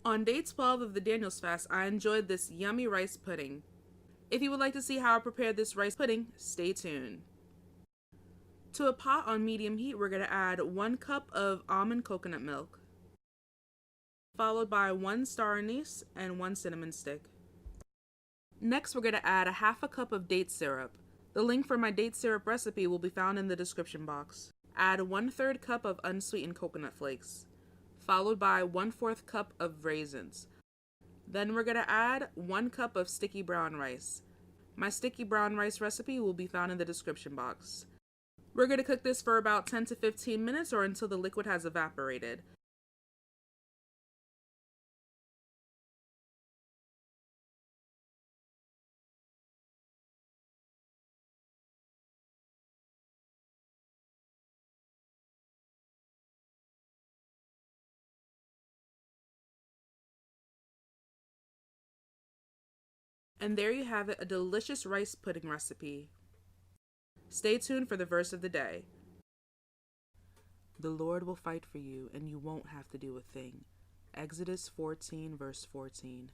On day 12 of the Daniel's fast, I enjoyed this yummy rice pudding. If you would like to see how I prepared this rice pudding, stay tuned. To a pot on medium heat, we're going to add 1 cup of almond coconut milk, followed by 1 star anise and 1 cinnamon stick. Next, we're going to add a half a cup of date syrup. The link for my date syrup recipe will be found in the description box. Add 1/3 cup of unsweetened coconut flakes, followed by 1/4 cup of raisins. Then we're going to add 1 cup of sticky brown rice. My sticky brown rice recipe will be found in the description box. We're going to cook this for about 10 to 15 minutes or until the liquid has evaporated. And there you have it, a delicious rice pudding recipe. Stay tuned for the verse of the day. The Lord will fight for you, and you won't have to do a thing. Exodus 14, verse 14.